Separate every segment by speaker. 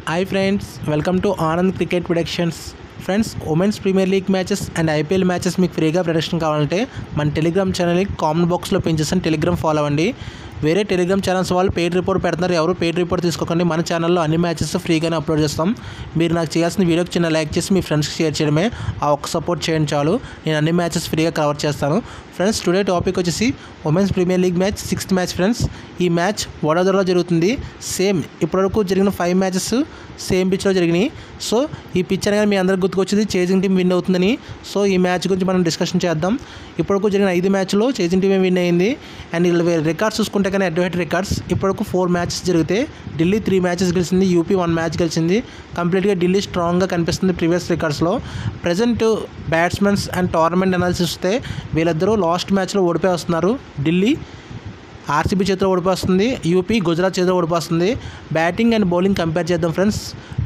Speaker 1: Hi friends, welcome to Anand Cricket Predictions. Friends, Women's Premier League matches and IPL matches మీకు ఫ్రీగా production కావాలంటే మన Telegram ఛానల్ని comment బాక్స్లో పిన్ చేస్తాను. టెలిగ్రామ్ ఫాలో అవ్వండి. వేరే టెలిగ్రామ్ ఛానల్స్ వాళ్ళు పెయిడ్ రిపోర్ట్ పెడుతున్నారు. ఎవరు పెయిడ్ రిపోర్ట్ తీసుకోకండి. మన ఛానల్లో అన్ని మ్యాచెస్ ఫ్రీగానే అప్లోడ్ చేస్తాం. మీరు నాకు చేయాల్సిన వీడియోకి చిన్న లైక్ చేసి మీ ఫ్రెండ్స్కి షేర్ చేయడమే. ఆ ఒక్క సపోర్ట్ చేయండి చాలు. నేను అన్ని మ్యాచెస్ ఫ్రీగా కవర్ చేస్తాను. ఫ్రెండ్స్, టుడే టాపిక్ వచ్చేసి women's premier league match 6th match. Friends, ఈ మ్యాచ్ వడోదరలో జరుగుతుంది. సేమ్ ఇప్పటివరకు జరిగిన 5 మ్యాచెస్ సేమ్ పిచ్లో జరిగినాయి. సో ఈ పిచ్ అనగానే మీ అందరికి గుర్తుకొచ్చింది చేజింగ్ టీం విన్ అవుతుందని. సో ఈ మ్యాచ్ గురించి మనం డిస్కషన్ చేద్దాం. ఇప్పటివరకు జరిగిన 5 మ్యాచ్లో చేజింగ్ టీమే విన్ అయింది. అండ్ వీళ్ళ రికార్డ్స్ చూసుకుంటే కానీ అడ్వైట్ రికార్డ్స్ ఇప్పటివరకు 4 మ్యాచెస్ జరిగితే ఢిల్లీ 3 మ్యాచెస్ గెలిచింది, యూపీ 1 మ్యాచ్ గెలిచింది. కంప్లీట్గా ఢిల్లీ స్ట్రాంగ్గా కనిపిస్తుంది ప్రీవియస్ రికార్డ్స్లో. Present batsmens and tournament analysis వస్తే వీళ్ళిద్దరూ లాస్ట్ మ్యాచ్లో ఓడిపోయి వస్తున్నారు. ఢిల్లీ ఆర్సీబీ చేతిలో ఓడిపోతుంది, యూపీ గుజరాత్ చేతిలో ఓడిపోతుంది. బ్యాటింగ్ అండ్ బౌలింగ్ కంపేర్ చేద్దాం ఫ్రెండ్స్.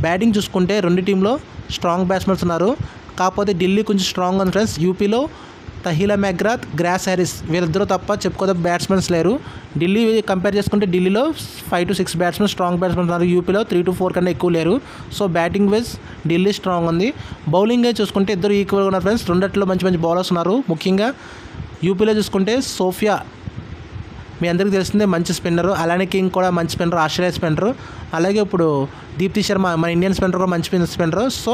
Speaker 1: బ్యాటింగ్ చూసుకుంటే రెండు టీంలో స్ట్రాంగ్ బ్యాట్స్మెన్స్ ఉన్నారు. కాకపోతే ఢిల్లీ కొంచెం స్ట్రాంగ్ ఉంది ఫ్రెండ్స్. యూపీలో తహిలా మెగ్రాత్, గ్రాస్ హ్యారిస్ వీళ్ళిద్దరూ తప్ప చెప్పుకోదగ్గ బ్యాట్స్మెన్స్ లేరు. ఢిల్లీ కంపేర్ చేసుకుంటే ఢిల్లీలో 5 to 6 బ్యాట్స్మెన్ స్ట్రాంగ్ బ్యాట్స్మెన్ ఉన్నారు. యూపీలో 3 to 4 కన్నా ఎక్కువ లేరు. So batting wise Delhi strong ఉంది. బౌలింగ్ చూసుకుంటే ఇద్దరు ఈక్వల్గా ఉన్నారు ఫ్రెండ్స్. రెండిట్లో మంచి మంచి బౌలర్స్ ఉన్నారు. ముఖ్యంగా యూపీలో చూసుకుంటే సోఫియా మీ అందరికీ తెలిసిందే మంచి స్పిన్నరు. అలానే కింగ్ కూడా మంచి స్పిన్నర్, ఆస్ట్రేలియా స్పిన్నరు. అలాగే ఇప్పుడు దీప్తి శర్మ మన ఇండియన్ స్పిన్నర్ కూడా మంచి స్పిన్నరు. సో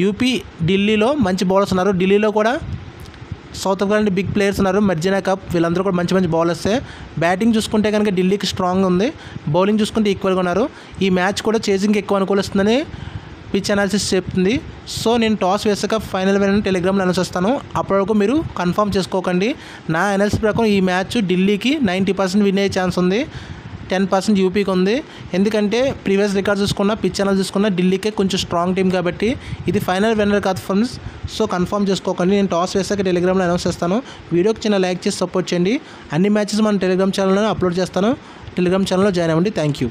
Speaker 1: యూపీ ఢిల్లీలో మంచి బౌలర్స్ ఉన్నారు. ఢిల్లీలో కూడా సౌత్ ఆఫ్రికా నుండి బిగ్ ప్లేయర్స్ ఉన్నారు. మర్జినా కప్ వీళ్ళందరూ కూడా మంచి మంచి బౌలర్సే. బ్యాటింగ్ చూసుకుంటే కనుక ఢిల్లీకి స్ట్రాంగ్ ఉంది. బౌలింగ్ చూసుకుంటే ఈక్వల్గా ఉన్నారు. ఈ మ్యాచ్ కూడా చేజింగ్ ఎక్కువ అనుకూలిస్తుందని పిచ్ అనాలిసిస్ చెప్తుంది. సో నేను టాస్ వేసాక ఫైనల్ విన్నర్ టెలిగ్రామ్లో అనౌన్స్ చేస్తాను. అప్పటి వరకు మీరు కన్ఫర్మ్ చేసుకోకండి. నా అనాలిసిస్ ప్రకారం ఈ మ్యాచ్ ఢిల్లీకి 90% విన్ అయ్యే ఛాన్స్ ఉంది, 10% యూపీకి ఉంది. ఎందుకంటే ప్రీవియస్ రికార్డ్స్ చూసుకున్న, పిచ్ అనాలిసిస్ చూసుకున్న ఢిల్లీకే కొంచెం స్ట్రాంగ్ టీం కాబట్టి ఇది ఫైనల్ విన్నర్ కాదు ఫ్రెండ్స్. సో కన్ఫర్మ్ చేసుకోకండి. నేను టాస్ వేసాక టెలిగ్రామ్లో అనౌన్స్ చేస్తాను. వీడియోకి చిన్న లైక్ చేసి సపోర్ట్ చేయండి. అన్ని మ్యాచెస్ మన టెలిగ్రామ్ ఛానల్లో అప్లోడ్ చేస్తాను. టెలిగ్రామ్ ఛానల్లో జాయిన్ అవ్వండి. Thank you.